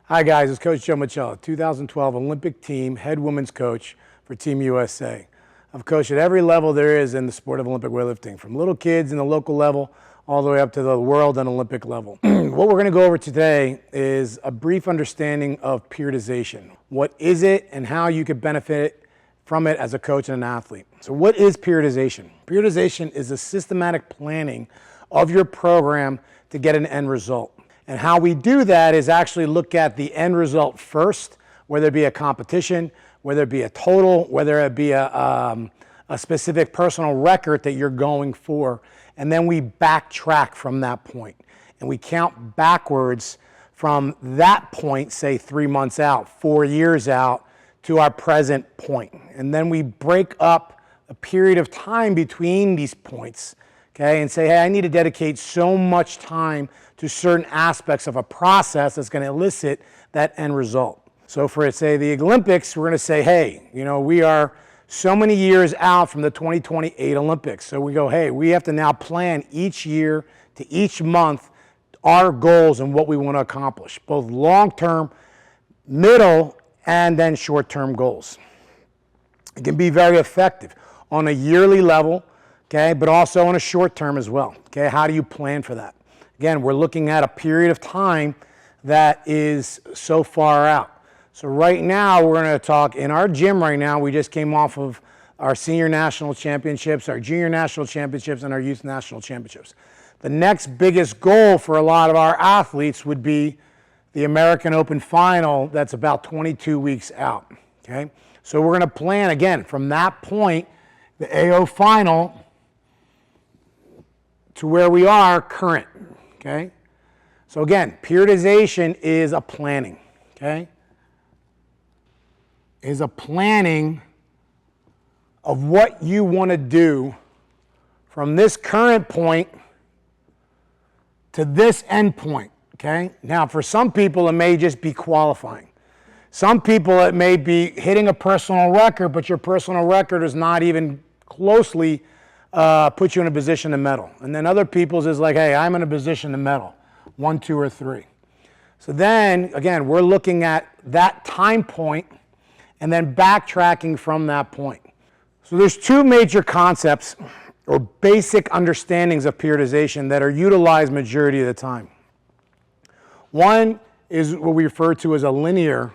Hi guys, it's Coach Joe Micela, 2012 Olympic team head women's coach for Team USA. I've coached at every level there is in the sport of Olympic weightlifting, from little kids in the local level all the way up to the world and Olympic level. What we're going to go over today is a brief understanding of periodization. What is it and how you could benefit from it as a coach and an athlete. So what is periodization? Periodization is the systematic planning of your program to get an end result. And how we do that is actually look at the end result first, whether it be a competition, whether it be a total, whether it be a specific personal record that you're going for, and then we backtrack from that point. And we count backwards from that point, say 3 months out, 4 years out, to our present point. And then we break up a period of time between these points, okay, and say, hey, I need to dedicate so much time to certain aspects of a process that's going to elicit that end result. So for, say, the Olympics, we're going to say, hey, we are so many years out from the 2028 Olympics. So we go, hey, we have to now plan each year to each month our goals and what we want to accomplish, both long-term, middle, and then short-term goals. It can be very effective on a yearly level, okay, but also on a short term as well. Okay, how do you plan for that? Again, we're looking at a period of time that is so far out. So right now, we're going to talk in our gym right now. We just came off of our senior national championships, our junior national championships, and our youth national championships. The next biggest goal for a lot of our athletes would be the American Open final that's about 22 weeks out. Okay, so we're going to plan again from that point, the AO final, to where we are current, okay? So again, periodization is a planning, okay? Is a planning of what you want to do from this current point to this end point, okay? Now, for some people, it may just be qualifying. Some people, it may be hitting a personal record, but your personal record is not even closely put you in a position to medal. And then other people's is like, hey, I'm in a position to medal, 1, 2, or 3. So then, again, we're looking at that time point and then backtracking from that point. So there's two major concepts or basic understandings of periodization that are utilized majority of the time. One is what we refer to as a linear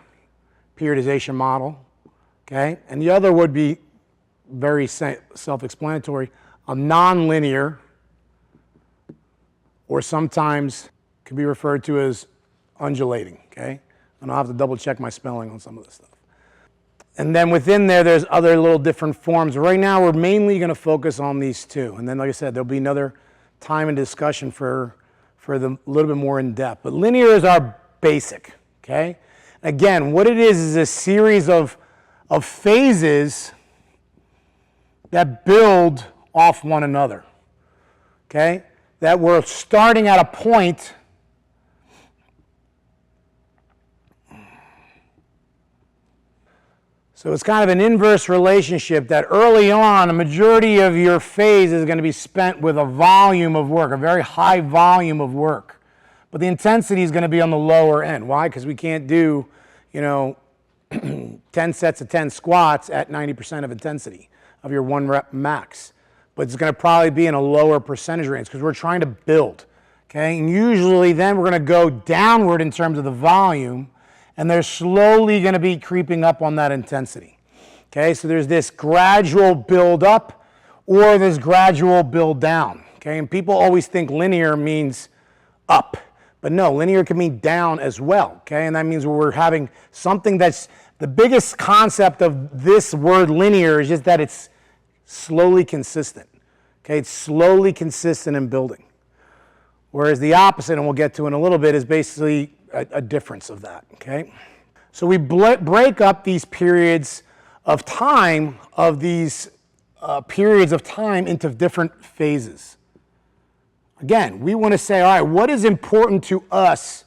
periodization model, okay? And the other would be very self-explanatory, a non-linear, or sometimes can be referred to as undulating, okay? And I'll have to double check my spelling on some of this stuff. And then within there's other little different forms. Right now, we're mainly going to focus on these two. And then, like I said, there'll be another time and discussion for the little bit more in depth. But linear is our basic, okay? Again, what it is a series of phases that build off one another, okay? That we're starting at a point so it's kind of an inverse relationship that early on, a majority of your phase is going to be spent with a volume of work, a very high volume of work. But the intensity is going to be on the lower end. Why? Because we can't do, 10 sets of 10 squats at 90% of intensity of your 1 rep max. But it's going to probably be in a lower percentage range because we're trying to build, okay? And usually then we're going to go downward in terms of the volume, and they're slowly going to be creeping up on that intensity, okay? So there's this gradual build up or this gradual build down, okay? And people always think linear means up, but no, linear can mean down as well, okay? And that means we're having something that's the biggest concept of this word linear is just that it's slowly consistent, okay? It's slowly consistent in building. Whereas the opposite, and we'll get to in a little bit, is basically a difference of that, okay? So we break up these periods of time, into different phases. Again, we want to say, all right, what is important to us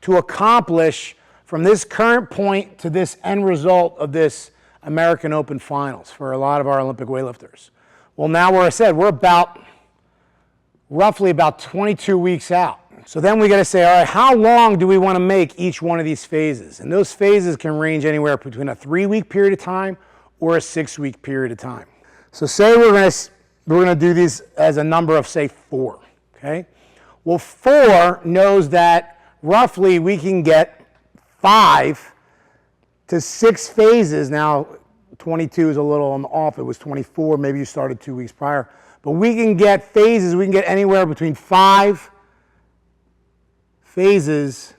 to accomplish from this current point to this end result of this American Open finals for a lot of our Olympic weightlifters? Well, now where I said we're roughly about 22 weeks out, So then we got to say, all right, how long do we want to make each one of these phases? And those phases can range anywhere between a 3-week period of time or a 6-week period of time. So say we're going to do these as a number of, say, 4, okay? Well, 4 knows that roughly we can get 5 to 6 phases. Now, 22 is a little off. It was 24. Maybe you started 2 weeks prior. But we can get phases. We can get anywhere between 5 phases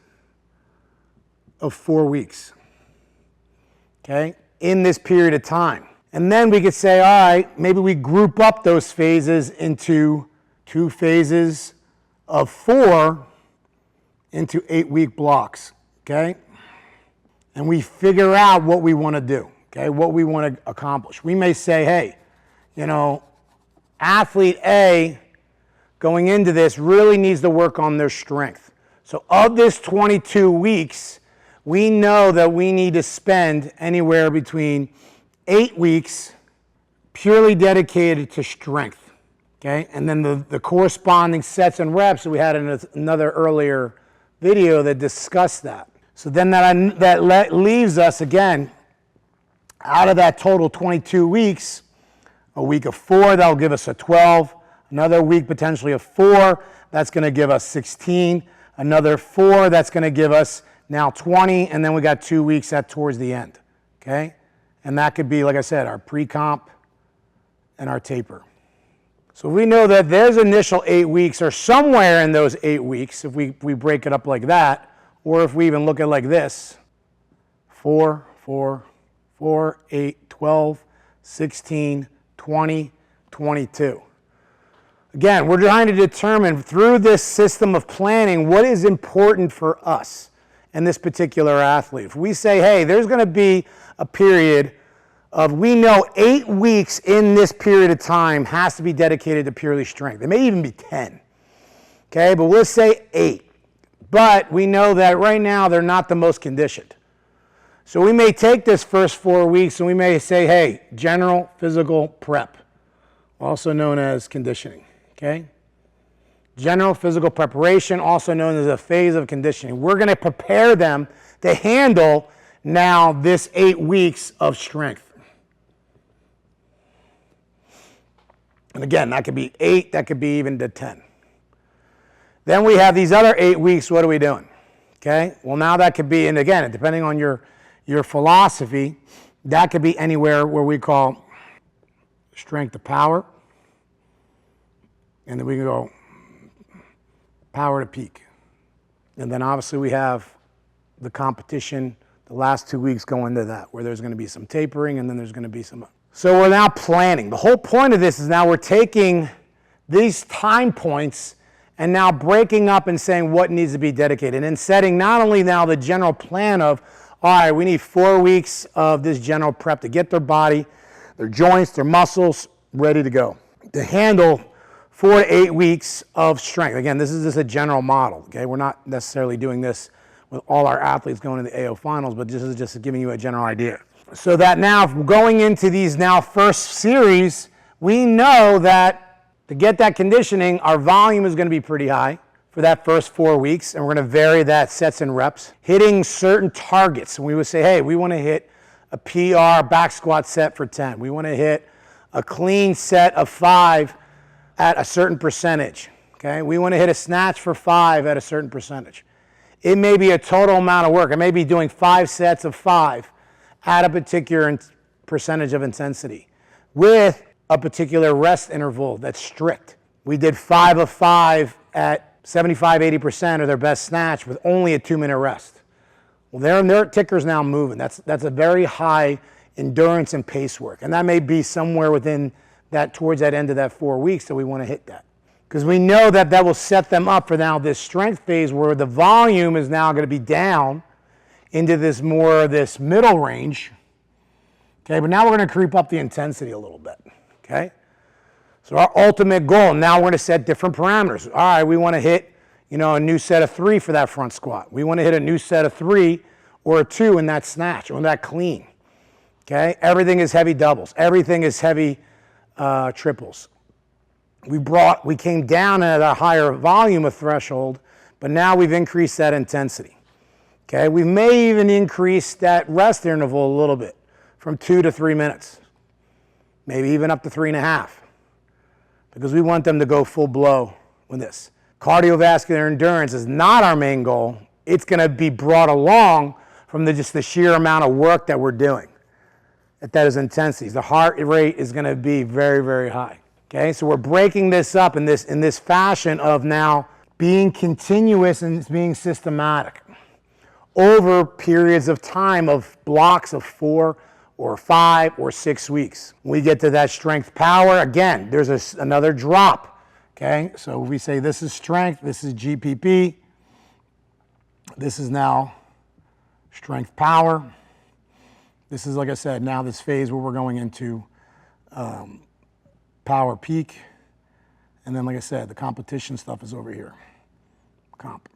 of 4 weeks, okay, in this period of time. And then we could say, all right, maybe we group up those phases into 2 phases of 4 into 8-week blocks, okay? And we figure out what we want to do, okay, what we want to accomplish. We may say, hey, you know, athlete A going into this really needs to work on their strength. So of this 22 weeks, we know that we need to spend anywhere between 8 weeks purely dedicated to strength, okay? And then the corresponding sets and reps that we had in another earlier video that discussed that. So then that leaves us, again, out of that total 22 weeks, a week of 4, that'll give us a 12. Another week potentially of 4, that's going to give us 16. Another 4, that's going to give us now 20, and then we got 2 weeks towards the end, okay? And that could be, like I said, our pre-comp and our taper. So we know that there's initial 8 weeks, or somewhere in those 8 weeks, if we break it up like that, or if we even look at it like this, 4, 4, 4, 8, 12, 16, 20, 22. Again, we're trying to determine through this system of planning what is important for us and this particular athlete. If we say, hey, there's going to be a period of, we know 8 weeks in this period of time has to be dedicated to purely strength. It may even be 10, okay? But we'll say 8. But we know that right now they're not the most conditioned. So we may take this first 4 weeks and we may say, hey, general physical prep, also known as conditioning. Okay? General physical preparation, also known as a phase of conditioning. We're going to prepare them to handle now this 8 weeks of strength. And again, that could be 8, that could be even to 10. Then we have these other 8 weeks, what are we doing? Okay? Well, now that could be, and again, depending on your philosophy, that could be anywhere where we call strength to power. And then we can go power to peak. And then obviously we have the competition, the last 2 weeks go into that, where there's going to be some tapering and then there's going to be some. So we're now planning. The whole point of this is now we're taking these time points and now breaking up and saying what needs to be dedicated and setting not only now the general plan of, all right, we need 4 weeks of this general prep to get their body, their joints, their muscles ready to go, to handle 4 to 8 weeks of strength. Again, this is just a general model, okay? We're not necessarily doing this with all our athletes going to the AO finals, but this is just giving you a general idea. So that now, going into these now first series, we know that to get that conditioning, our volume is going to be pretty high for that first 4 weeks, and we're going to vary that sets and reps, hitting certain targets. And we would say, hey, we want to hit a PR back squat set for 10. We want to hit a clean set of 5 at a certain percentage, okay? We want to hit a snatch for 5 at a certain percentage. It may be a total amount of work. I may be doing 5 sets of 5 at a particular percentage of intensity with a particular rest interval that's strict. We did 5 of 5 at 75, 80% of their best snatch with only a 2-minute rest. Well, their ticker's now moving. That's a very high endurance and pace work. And that may be somewhere within that, towards that end of that 4 weeks that we want to hit that. Because we know that that will set them up for now this strength phase where the volume is now going to be down into this more of this middle range. Okay, but now we're going to creep up the intensity a little bit. Okay? So our ultimate goal, now we're going to set different parameters. All right, we want to hit, a new set of 3 for that front squat. We want to hit a new set of 3 or a 2 in that snatch or in that clean. Okay? Everything is heavy doubles. Everything is heavy triples. We came down at a higher volume of threshold but now we've increased that intensity. Okay, we may even increase that rest interval a little bit from 2 to 3 minutes, maybe even up to 3.5, because we want them to go full blow with this. Cardiovascular endurance is not our main goal. It's going to be brought along from just the sheer amount of work that we're doing at those intensities. The heart rate is going to be very, very high. Okay, so we're breaking this up in this fashion of now being continuous and being systematic over periods of time of blocks of 4 or 5 or 6 weeks. When we get to that strength power, again, there's another drop. Okay, so we say this is strength, this is GPP, this is now strength power. This is, like I said, now this phase where we're going into power peak. And then, like I said, the competition stuff is over here. Comp.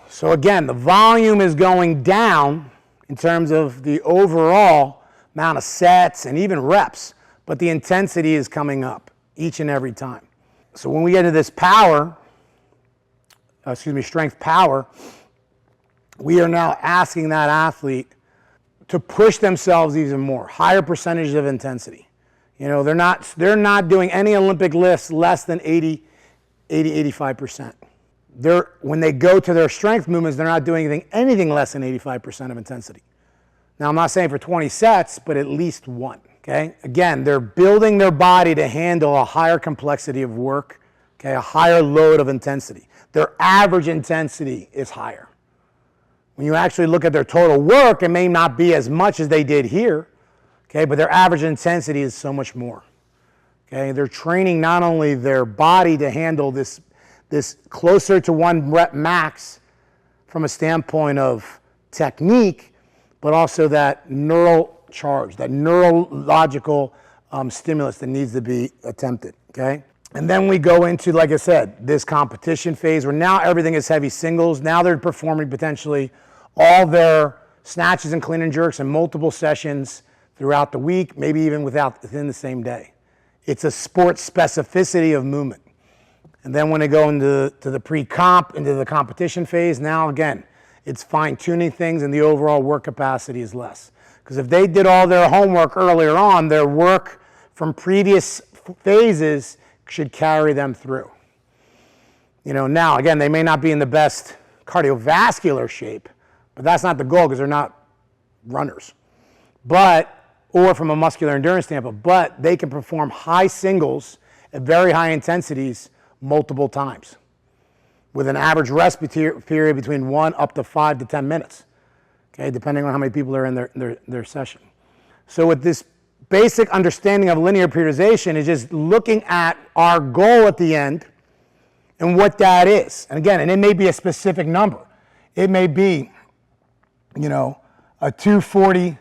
So again, the volume is going down in terms of the overall amount of sets and even reps, but the intensity is coming up each and every time. So when we get to this strength power, we are now asking that athlete to push themselves even more, higher percentage of intensity. You know, they're not doing any Olympic lifts less than 85%. When they go to their strength movements, they're not doing anything less than 85% of intensity. Now, I'm not saying for 20 sets, but at least one, okay? Again, they're building their body to handle a higher complexity of work, okay, a higher load of intensity. Their average intensity is higher. When you actually look at their total work, it may not be as much as they did here, okay, but their average intensity is so much more. Okay, they're training not only their body to handle this closer to 1 rep max from a standpoint of technique, but also that neural charge, that neurological stimulus that needs to be attempted, okay? And then we go into, like I said, this competition phase where now everything is heavy singles. Now they're performing potentially all their snatches and clean and jerks in multiple sessions throughout the week, maybe even within the same day. It's a sport specificity of movement. And then when they go into the pre-comp, into the competition phase, now again, it's fine-tuning things and the overall work capacity is less. Because if they did all their homework earlier on, their work from previous phases should carry them through. You know, now again, they may not be in the best cardiovascular shape, but that's not the goal because they're not runners. Or from a muscular endurance standpoint, but they can perform high singles at very high intensities multiple times with an average rest period between 1 up to 5 to 10 minutes, okay, depending on how many people are in their session. So with this basic understanding of linear periodization is just looking at our goal at the end and what that is. And again, and it may be a specific number. It may be, you know, a 240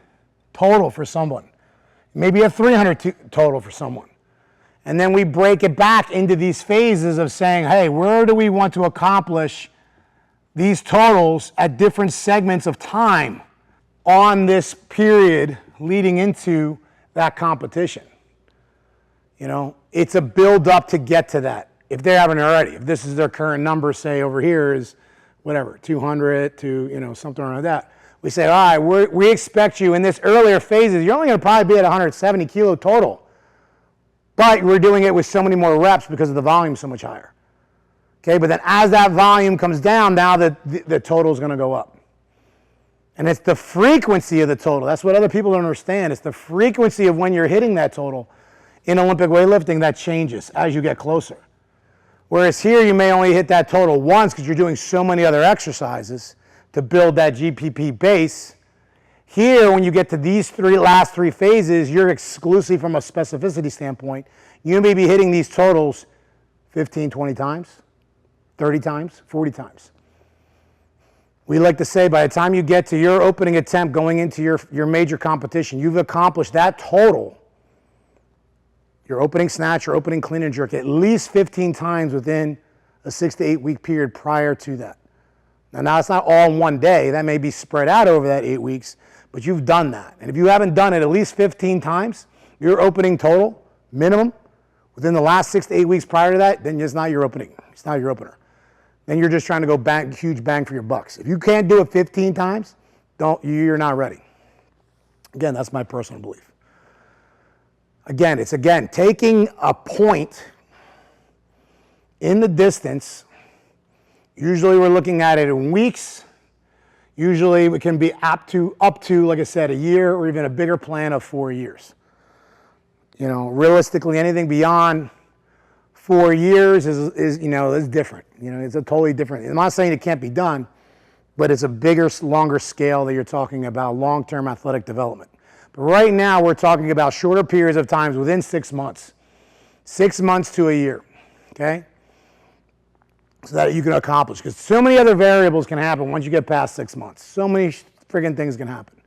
total for someone. Maybe a 300 total for someone. And then we break it back into these phases of saying, hey, where do we want to accomplish these totals at different segments of time on this period leading into that competition? You know, it's a build up to get to that. If they haven't already, if this is their current number, say over here is whatever, 200 to, you know, something like that. We say, all right, we expect you in this earlier phases, you're only going to probably be at 170 kilo total. But we're doing it with so many more reps because of the volume so much higher. Okay, but then as that volume comes down, now the total is going to go up. And it's the frequency of the total. That's what other people don't understand. It's the frequency of when you're hitting that total in Olympic weightlifting that changes as you get closer. Whereas here you may only hit that total once because you're doing so many other exercises to build that GPP base. Here, when you get to these last three phases, you're exclusive from a specificity standpoint. You may be hitting these totals 15, 20 times, 30 times, 40 times. We like to say by the time you get to your opening attempt going into your major competition, you've accomplished that total, your opening snatch, your opening clean and jerk, at least 15 times within a 6 to 8 week period prior to that. Now it's not all in one day. That may be spread out over that 8 weeks. But you've done that. And if you haven't done it at least 15 times, your opening total, minimum, within the last 6 to 8 weeks prior to that, then it's not your opening. It's not your opener. Then you're just trying to go huge bang for your bucks. If you can't do it 15 times, you're not ready. Again, that's my personal belief. Again, it's taking a point in the distance. Usually we're looking at it in weeks. Usually it can be up to, like I said, a year or even a bigger plan of 4 years. You know, realistically, anything beyond 4 years is different. You know, it's a totally different. I'm not saying it can't be done, but it's a bigger, longer scale that you're talking about long-term athletic development. But right now, we're talking about shorter periods of times within 6 months. 6 months to a year, okay? So that you can accomplish. Because so many other variables can happen once you get past 6 months. So many friggin' things can happen.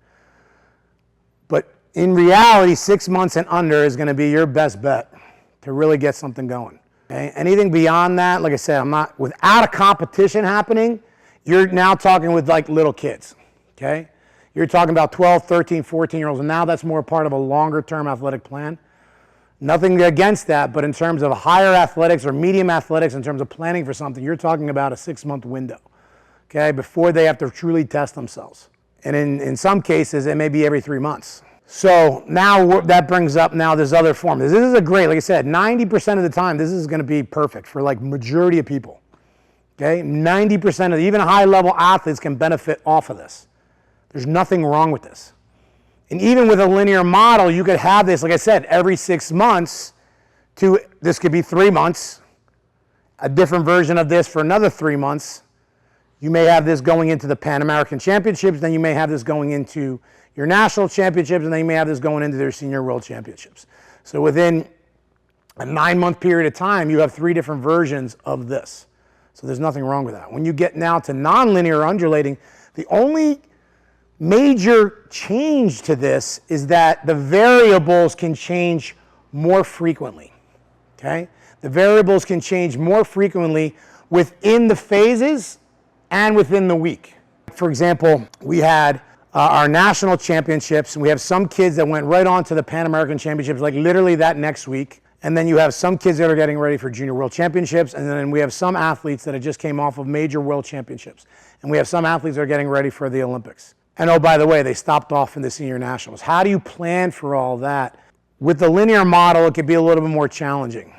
But in reality, 6 months and under is going to be your best bet to really get something going. Okay? Anything beyond that, like I said, without a competition happening, you're now talking with like little kids, okay? You're talking about 12, 13, 14-year-olds, and now that's more part of a longer-term athletic plan. Nothing against that, but in terms of higher athletics or medium athletics, in terms of planning for something, you're talking about a 6-month window, okay, before they have to truly test themselves. And in some cases, it may be every 3 months. So now that brings up now this other form. This is a great, like I said, 90% of the time, this is going to be perfect for like majority of people, okay? 90% of even high-level athletes can benefit off of this. There's nothing wrong with this. And even with a linear model, you could have this, like I said, every 6 months this could be 3 months, a different version of this for another 3 months. You may have this going into the Pan American Championships, then you may have this going into your national championships, and then you may have this going into their senior world championships. So within a 9-month period of time, you have 3 different versions of this. So there's nothing wrong with that. When you get now to nonlinear undulating, the only major change to this is that the variables can change more frequently, okay? The variables can change more frequently within the phases and within the week. For example, we had our national championships, and we have some kids that went right on to the Pan American Championships, like literally that next week. And then you have some kids that are getting ready for Junior World Championships, and then we have some athletes that just came off of major world championships. And we have some athletes that are getting ready for the Olympics. And oh, by the way, they stopped off in the senior nationals. How do you plan for all that? With the linear model, it could be a little bit more challenging.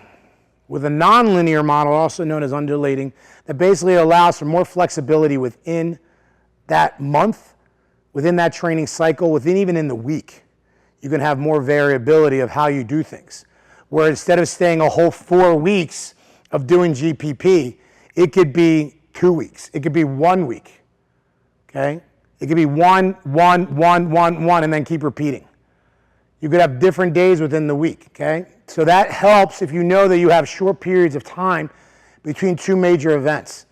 With a nonlinear model, also known as undulating, that basically allows for more flexibility within that month, within that training cycle, even in the week. You can have more variability of how you do things. Where instead of staying a whole 4 weeks of doing GPP, it could be 2 weeks. It could be 1 week, okay? It could be one, and then keep repeating. You could have different days within the week, okay? So that helps if you know that you have short periods of time between 2 major events.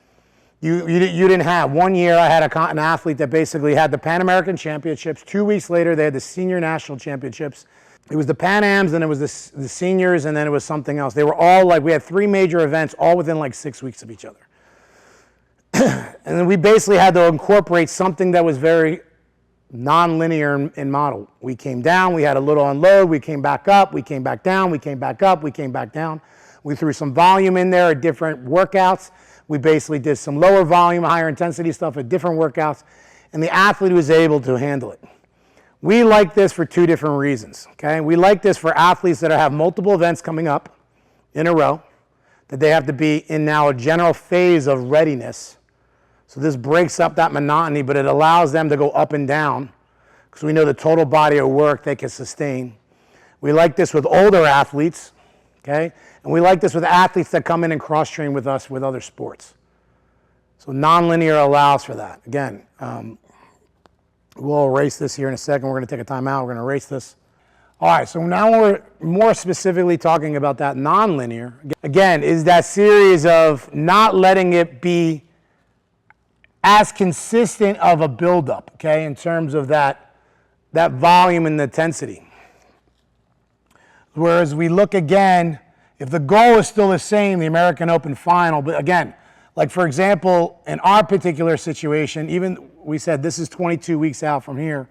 You didn't have. 1 year I had an athlete that basically had the Pan American Championships. 2 weeks later, they had the Senior National Championships. It was the Pan Ams, then it was the seniors, and then it was something else. They were all we had 3 major events all within like 6 weeks of each other. And then we basically had to incorporate something that was very non-linear in model. We came down, we had a little unload, we came back up, we came back down, we came back up, we came back down. We threw some volume in there at different workouts. We basically did some lower volume, higher intensity stuff at different workouts, and the athlete was able to handle it. We like this for 2 different reasons, okay? We like this for athletes that have multiple events coming up in a row, that they have to be in now a general phase of readiness. So this breaks up that monotony, but it allows them to go up and down because we know the total body of work they can sustain. We like this with older athletes, okay? And we like this with athletes that come in and cross-train with us with other sports. So nonlinear allows for that. Again, we'll erase this here in a second. We're going to take a time out. We're going to erase this. All right, so now we're more specifically talking about that nonlinear. Again, is that series of not letting it be as consistent of a buildup, okay, in terms of that volume and intensity. Whereas we look again, if the goal is still the same, the American Open final, but again, like for example, in our particular situation, even we said this is 22 weeks out from here,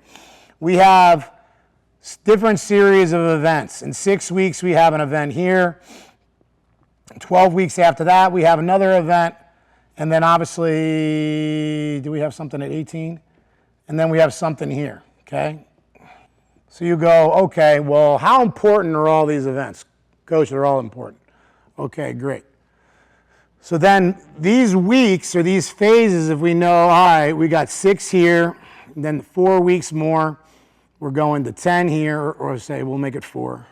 we have different series of events. In 6 weeks, we have an event here. 12 weeks after that, we have another event. And then obviously, do we have something at 18? And then we have something here, okay? So you go, okay, well, how important are all these events? Coach, they're all important. Okay, great. So then these weeks or these phases, if we know, all right, we got 6 here, and then 4 weeks more, we're going to 10 here, or say we'll make it 4.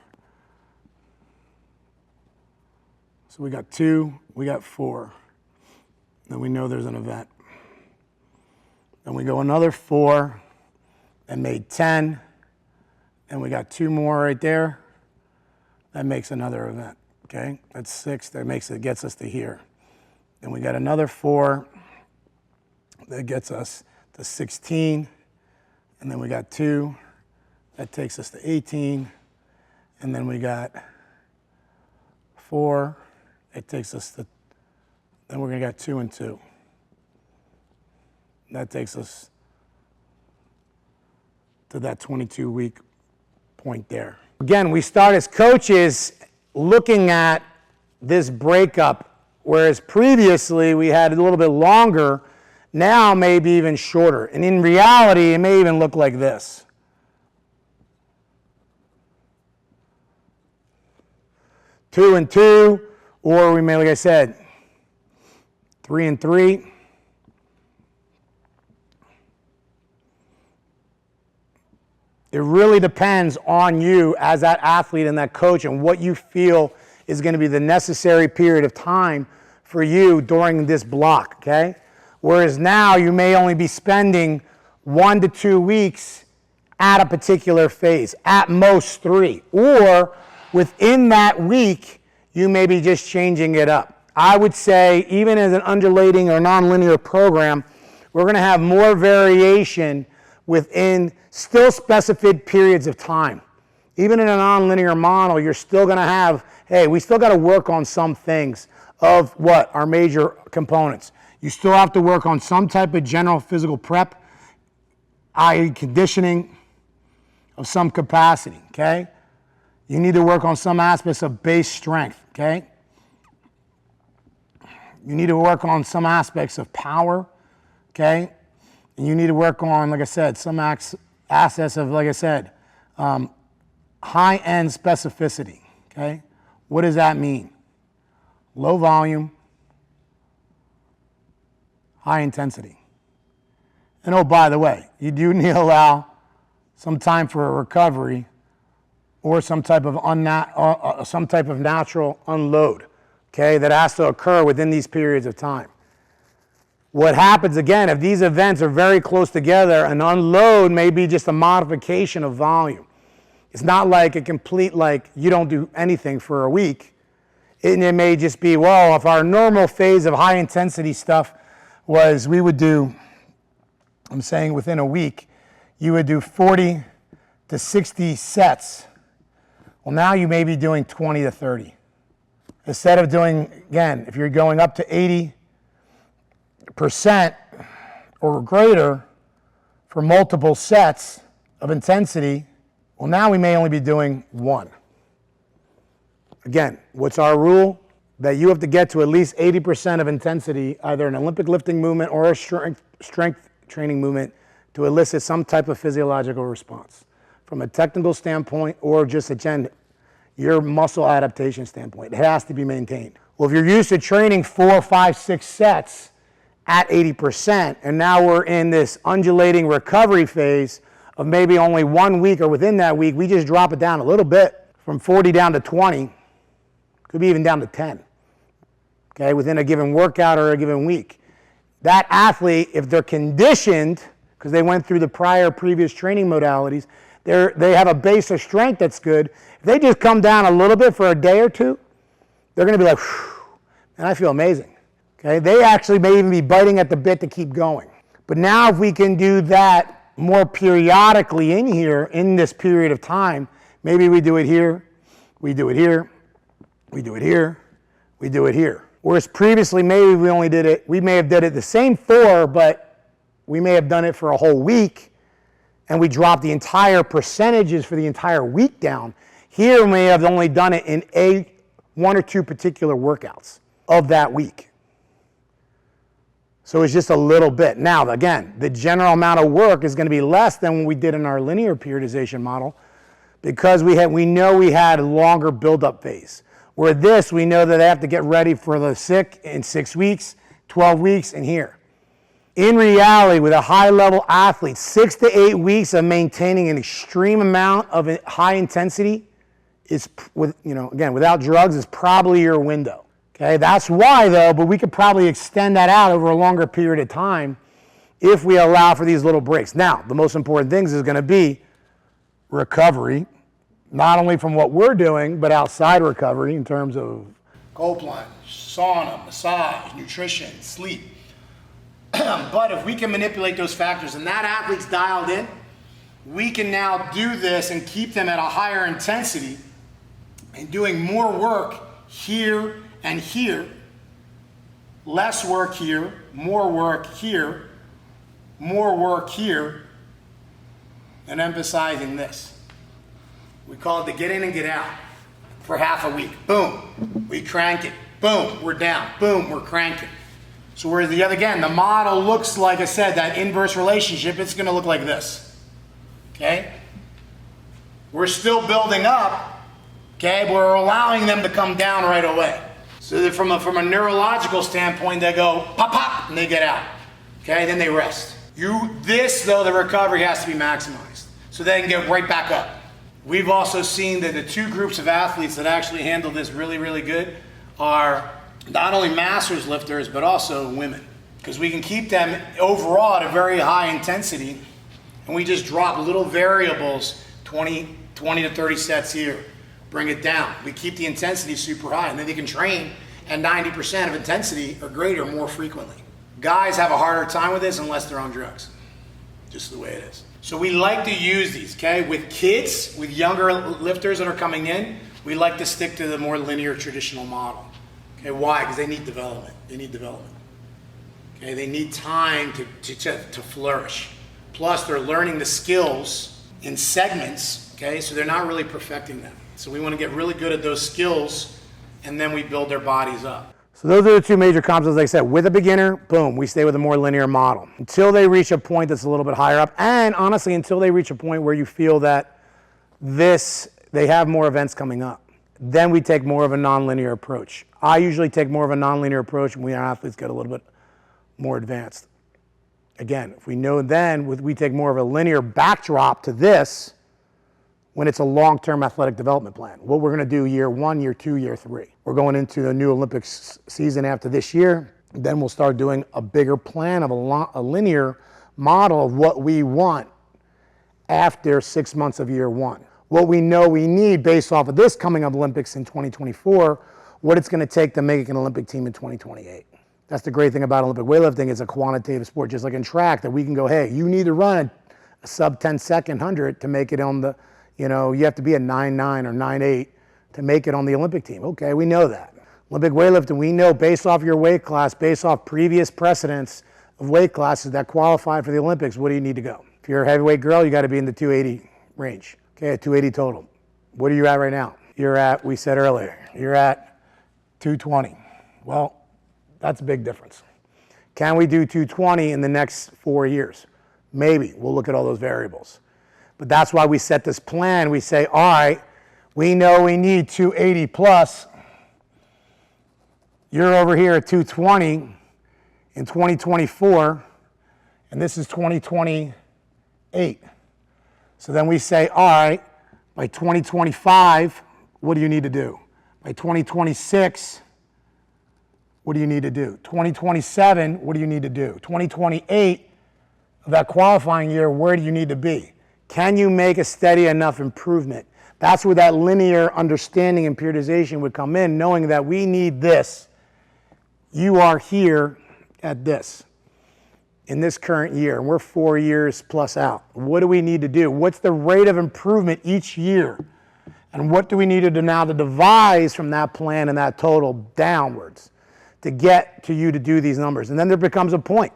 So we got 2, we got 4. Then we know there's an event. Then we go another 4 and made 10. And we got 2 more right there. That makes another event, okay? That's 6, gets us to here. Then we got another 4 that gets us to 16. And then we got 2, that takes us to 18. And then we got 4, it takes us to, then we're gonna get 2 and 2. That takes us to that 22-week point there. Again, we start as coaches looking at this breakup, whereas previously we had a little bit longer, now maybe even shorter. And in reality, it may even look like this. Two and 2, or we may, like I said, 3 and 3. It really depends on you as that athlete and that coach and what you feel is going to be the necessary period of time for you during this block, okay? Whereas now you may only be spending 1 to 2 weeks at a particular phase, at most 3. Or within that week, you may be just changing it up. I would say even as an undulating or nonlinear program, we're going to have more variation within still specific periods of time. Even in a nonlinear model, you're still going to have, hey, we still got to work on some things of what? Our major components. You still have to work on some type of general physical prep, i.e. conditioning of some capacity, okay? You need to work on some aspects of base strength, okay? You need to work on some aspects of power, okay? And you need to work on, like I said, some assets of, like I said, high-end specificity, okay? What does that mean? Low volume, high intensity. And oh, by the way, you do need to allow some time for a recovery or some type of natural unload, okay, that has to occur within these periods of time. What happens, again, if these events are very close together, an unload may be just a modification of volume. It's not like a complete, like, you don't do anything for a week. It may just be, well, if our normal phase of high intensity stuff was we would do, I'm saying within a week, you would do 40 to 60 sets. Well, now you may be doing 20 to 30. Instead of doing, again, if you're going up to 80% or greater for multiple sets of intensity, well, now we may only be doing 1. Again, what's our rule? That you have to get to at least 80% of intensity, either an Olympic lifting movement or a strength training movement, to elicit some type of physiological response from a technical standpoint or just your muscle adaptation standpoint. It has to be maintained. Well, if you're used to training 4, 5, 6 sets at 80%, and now we're in this undulating recovery phase of maybe only 1 week, or within that week, we just drop it down a little bit from 40 down to 20, could be even down to 10, okay, within a given workout or a given week. That athlete, if they're conditioned, because they went through the previous training modalities, they have a base of strength that's good. If they just come down a little bit for a day or two, they're going to be like, man, I feel amazing. Okay, they actually may even be biting at the bit to keep going. But now if we can do that more periodically in here, in this period of time, maybe we do it here, we do it here, we do it here, we do it here. Whereas previously, maybe we may have did it the same 4, but we may have done it for a whole week, and we dropped the entire percentages for the entire week down. Here we may have only done it in a 1 or 2 particular workouts of that week. So it's just a little bit. Now, again, the general amount of work is going to be less than what we did in our linear periodization model because we know we had a longer build-up phase. Where this, we know that they have to get ready for the sick in 6 weeks, 12 weeks, and here. In reality, with a high-level athlete, 6 to 8 weeks of maintaining an extreme amount of high intensity is, again, without drugs, is probably your window. Okay, that's why though, but we could probably extend that out over a longer period of time if we allow for these little breaks. Now, the most important things is going to be recovery, not only from what we're doing, but outside recovery in terms of cold plunge, sauna, massage, nutrition, sleep. But if we can manipulate those factors and that athlete's dialed in, we can now do this and keep them at a higher intensity and doing more work here and here, less work here, more work here, more work here, and emphasizing this. We call it the get in and get out for half a week. Boom, we crank it. Boom, we're down. Boom, we're cranking. So whereas again, the model looks like I said, that inverse relationship, it's gonna look like this, okay? We're still building up, okay? But we're allowing them to come down right away. So that from a neurological standpoint, they go pop, pop, and they get out. Okay, then they rest. This though, the recovery has to be maximized. So they can get right back up. We've also seen that the 2 groups of athletes that actually handle this really, really good are not only masters lifters, but also women. Because we can keep them overall at a very high intensity, and we just drop little variables, 20 to 30 sets here. Bring it down. We keep the intensity super high, and then they can train at 90% of intensity or greater more frequently. Guys have a harder time with this unless they're on drugs. Just the way it is. So we like to use these, okay? With kids, with younger lifters that are coming in, we like to stick to the more linear traditional model. Okay, why? Because they need development. They need development. Okay, they need time to flourish. Plus, they're learning the skills in segments, okay? So they're not really perfecting them. So we want to get really good at those skills, and then we build their bodies up. So those are the 2 major concepts, like I said. With a beginner, boom, we stay with a more linear model until they reach a point that's a little bit higher up, and honestly, until they reach a point where you feel that they have more events coming up. Then we take more of a nonlinear approach. I usually take more of a nonlinear approach when our athletes get a little bit more advanced. Again, if we know then, we take more of a linear backdrop to this, when it's a long-term athletic development plan. What we're gonna do year 1, year 2, year 3. We're going into the new Olympics season after this year. Then we'll start doing a bigger plan of a linear model of what we want after 6 months of year 1. What we know we need based off of this coming up Olympics in 2024, what it's gonna take to make an Olympic team in 2028. That's the great thing about Olympic weightlifting. It's a quantitative sport, just like in track, that we can go, hey, you need to run a sub 10-second 100 to make it on the, you have to be a 9.9 or 9.8 to make it on the Olympic team. Okay, we know that. Olympic weightlifting, we know based off your weight class, based off previous precedents of weight classes that qualified for the Olympics, what do you need to go? If you're a heavyweight girl, you gotta be in the 280 range. Okay, 280 total. What are you at right now? You're at, we said earlier, you're at 220. Well, that's a big difference. Can we do 220 in the next 4 years? Maybe, we'll look at all those variables. But that's why we set this plan. We say, all right, we know we need 280 plus. You're over here at 220 in 2024, and this is 2028. So then we say, all right, by 2025, what do you need to do? By 2026, what do you need to do? 2027, what do you need to do? 2028, that qualifying year, where do you need to be? Can you make a steady enough improvement? That's where that linear understanding and periodization would come in, knowing that we need this. You are here at this in this current year, and we're 4 years plus out. What do we need to do? What's the rate of improvement each year? And what do we need to do now to devise from that plan and that total downwards to get to you to do these numbers? And then there becomes a point.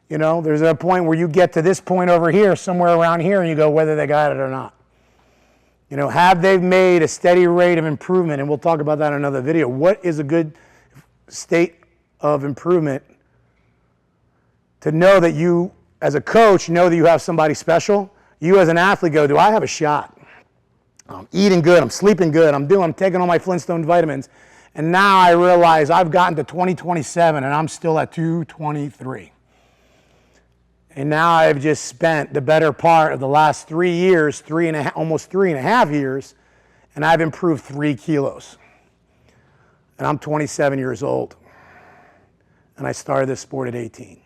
There's a point where you get to this point over here, somewhere around here, and you go whether they got it or not. Have they made a steady rate of improvement? And we'll talk about that in another video. What is a good state of improvement to know that you, as a coach, know that you have somebody special? You as an athlete go, do I have a shot? I'm eating good, I'm sleeping good, I'm taking all my Flintstone vitamins. And now I realize I've gotten to 2027 and I'm still at 223. And now I've just spent the better part of the last 3 years, almost 3.5 years, and I've improved 3 kilos. And I'm 27 years old. And I started this sport at 18.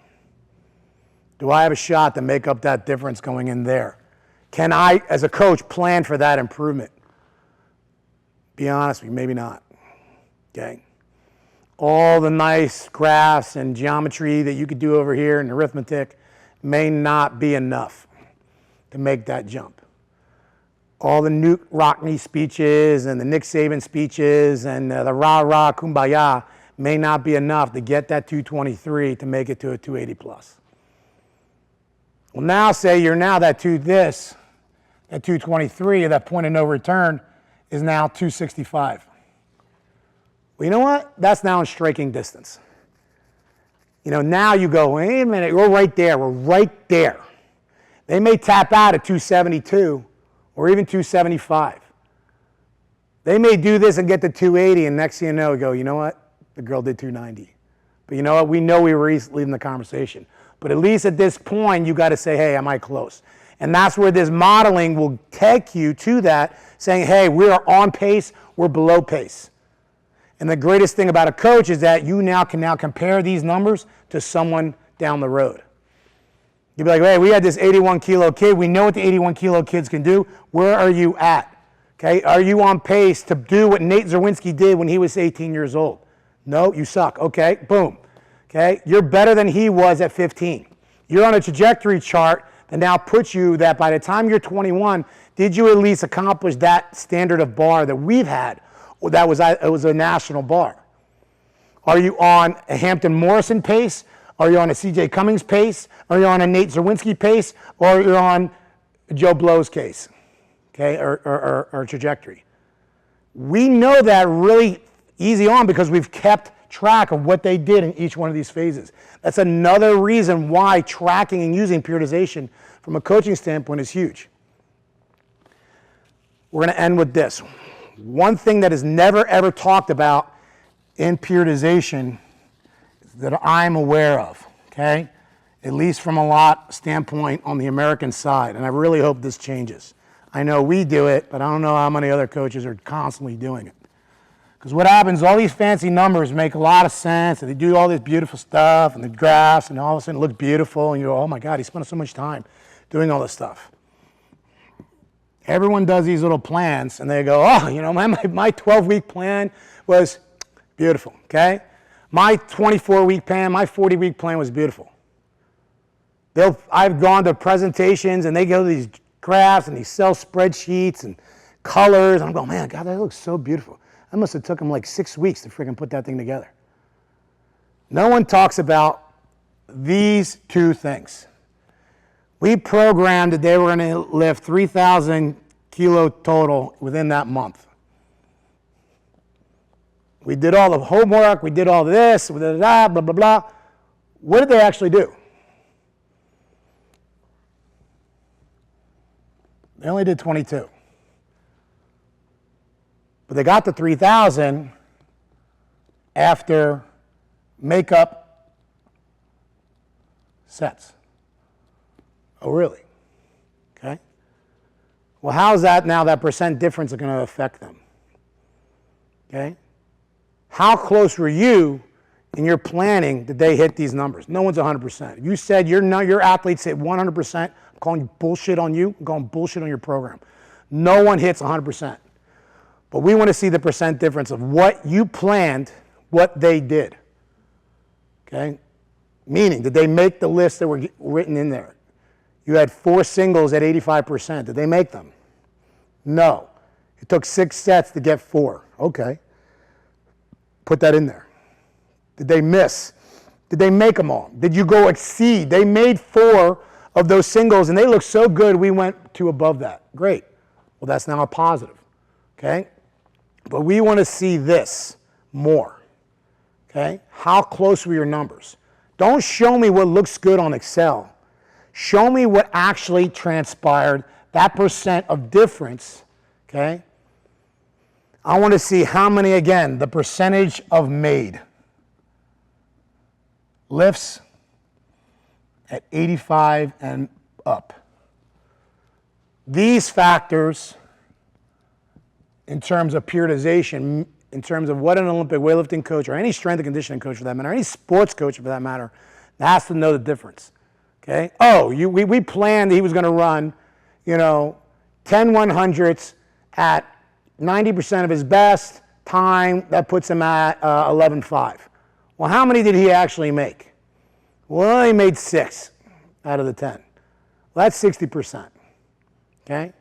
Do I have a shot to make up that difference going in there? Can I, as a coach, plan for that improvement? Be honest with you, maybe not. Okay? All the nice graphs and geometry that you could do over here and arithmetic may not be enough to make that jump. All the Newt Rockne speeches and the Nick Saban speeches and the rah-rah kumbaya may not be enough to get that 223 to make it to a 280 plus. Well, now say you're now that 223, that point of no return is now 265. Well, you know what? That's now in striking distance. Now you go, wait a minute, we're right there. We're right there. They may tap out at 272 or even 275. They may do this and get to 280, and next thing you know, we go, you know what? The girl did 290. But you know what? We know we were leaving the conversation. But at least at this point, you got to say, hey, am I close? And that's where this modeling will take you to that, saying, hey, we are on pace, we're below pace. And the greatest thing about a coach is that you can compare these numbers to someone down the road. You'll be like, hey, we had this 81 kilo kid. We know what the 81 kilo kids can do. Where are you at? Okay, are you on pace to do what Nate Zerwinski did when he was 18 years old? No, you suck. Okay, boom. Okay, you're better than he was at 15. You're on a trajectory chart that now puts you that by the time you're 21, did you at least accomplish that standard of bar that we've had? It was a national bar. Are you on a Hampton Morrison pace? Are you on a C.J. Cummings pace? Are you on a Nate Zerwinski pace? Or are you on Joe Blow's case? Okay, or trajectory. We know that really easy on because we've kept track of what they did in each one of these phases. That's another reason why tracking and using periodization from a coaching standpoint is huge. We're going to end with this. One thing that is never ever talked about in periodization that I'm aware of, okay? At least from a lot standpoint on the American side, and I really hope this changes. I know we do it, but I don't know how many other coaches are constantly doing it. Because what happens, all these fancy numbers make a lot of sense, and they do all this beautiful stuff, and the graphs, and all of a sudden it looks beautiful, and you go, oh my God, he spent so much time doing all this stuff. Everyone does these little plans, and they go, oh, my 12-week plan was beautiful, okay? My 24-week plan, my 40-week plan was beautiful. I've gone to presentations, and they go to these graphs and these Excel spreadsheets and colors, and I'm going, man, God, that looks so beautiful. That must have took them like 6 weeks to freaking put that thing together. No one talks about these two things. We programmed that they were going to lift 3,000 kilo total within that month. We did all the homework, we did all this, blah, blah, blah, blah, blah. What did they actually do? They only did 22. But they got to 3,000 after makeup sets. Oh, really? Okay. Well, how's that now, that percent difference is going to affect them? Okay. How close were you in your planning did they hit these numbers? No one's 100%. If you said your athletes hit 100%, I'm calling bullshit on you. I'm calling bullshit on your program. No one hits 100%. But we want to see the percent difference of what you planned, what they did. Okay? Meaning, did they make the list that were written in there? You had 4 singles at 85%. Did they make them? No. It took 6 sets to get 4. Okay. Put that in there. Did they miss? Did they make them all? Did you go exceed? They made 4 of those singles, and they looked so good we went to above that. Great. Well, that's now a positive, okay? But we want to see this more, okay? How close were your numbers? Don't show me what looks good on Excel. Show me what actually transpired, that percent of difference, okay? I want to see how many, again, the percentage of made. Lifts at 85 and up. These factors, in terms of periodization, in terms of what an Olympic weightlifting coach or any strength and conditioning coach for that matter, any sports coach for that matter, has to know the difference. Okay? Oh, we planned that he was going to run, 10 100s at 90% of his best time. That puts him at 11.5. Well, how many did he actually make? Well, he made 6 out of the 10. Well, that's 60%. Okay?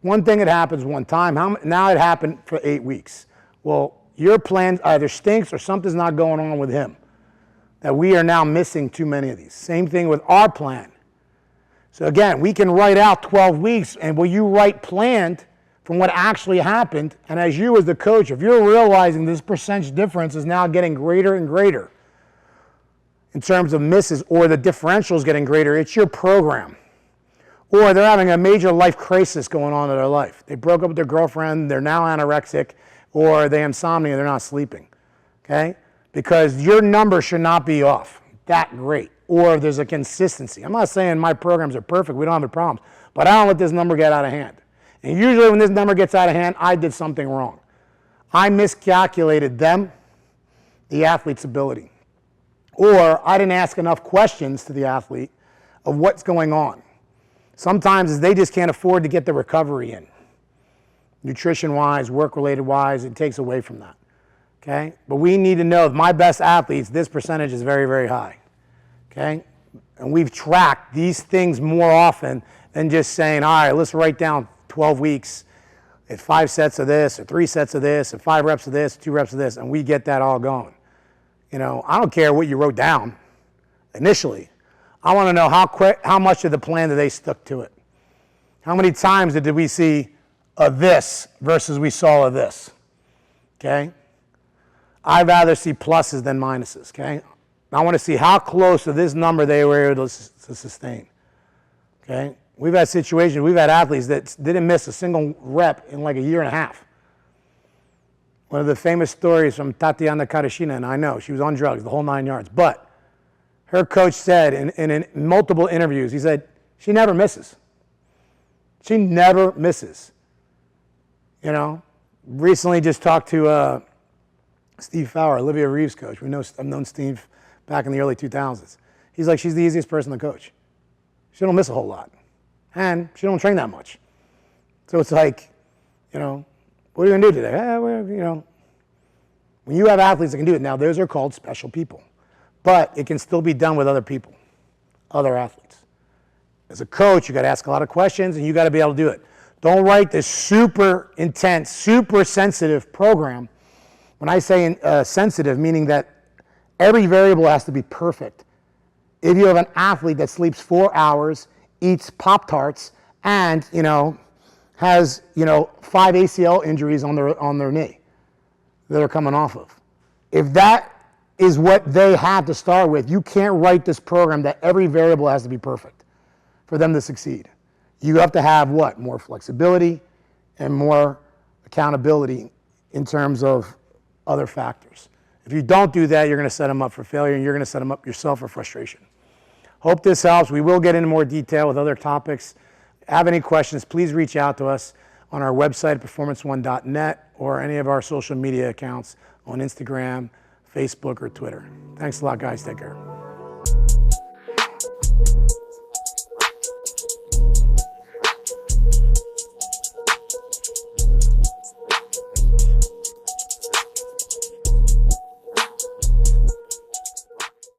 One thing that happens one time, now it happened for 8 weeks. Well, your plan either stinks or something's not going on with him, that we are now missing too many of these. Same thing with our plan. So again, we can write out 12 weeks, and will you write planned from what actually happened? And as you as the coach, if you're realizing this percentage difference is now getting greater and greater in terms of misses, or the differential is getting greater, it's your program. Or they're having a major life crisis going on in their life. They broke up with their girlfriend, they're now anorexic, or they have insomnia, they're not sleeping, okay? Because your number should not be off that great, or there's a consistency. I'm not saying my programs are perfect, we don't have any problems, but I don't let this number get out of hand. And usually when this number gets out of hand, I did something wrong. I miscalculated them, the athlete's ability. Or I didn't ask enough questions to the athlete of what's going on. Sometimes they just can't afford to get the recovery in. Nutrition-wise, work-related-wise, it takes away from that, okay? But we need to know, my best athletes, this percentage is very, very high, okay? And we've tracked these things more often than just saying, all right, let's write down 12 weeks at 5 sets of this, or 3 sets of this, or 5 reps of this, 2 reps of this, and we get that all going. I don't care what you wrote down initially. I want to know how much of the plan did they stuck to it? How many times did we see a this versus we saw a this? Okay? I'd rather see pluses than minuses, okay? I want to see how close to this number they were able to sustain, okay? We've had situations, we've had athletes that didn't miss a single rep in like a year and a half. One of the famous stories from Tatiana Karashina, and I know, she was on drugs, the whole 9 yards, but her coach said in multiple interviews, he said, she never misses. She never misses. Recently just talked to Steve Fowler, Olivia Reeves' coach. I've known Steve back in the early 2000s. He's like, she's the easiest person to coach. She don't miss a whole lot. And she don't train that much. So it's like, what are you going to do today? When you have athletes that can do it, now those are called special people. But it can still be done with other people, other athletes. As a coach, you got to ask a lot of questions, and you got to be able to do it. Don't write this super intense, super sensitive program. When I say sensitive, meaning that every variable has to be perfect. If you have an athlete that sleeps 4 hours, eats Pop-Tarts, and has 5 ACL injuries on their knee that are coming off of, if that is what they have to start with, you can't write this program that every variable has to be perfect for them to succeed. You have to have what? More flexibility and more accountability in terms of other factors. If you don't do that, you're going to set them up for failure, and you're going to set them up yourself for frustration. Hope this helps. We will get into more detail with other topics. Have any questions, please reach out to us on our website, performance1.net, or any of our social media accounts on Instagram, Facebook, or Twitter. Thanks a lot, guys. Take care.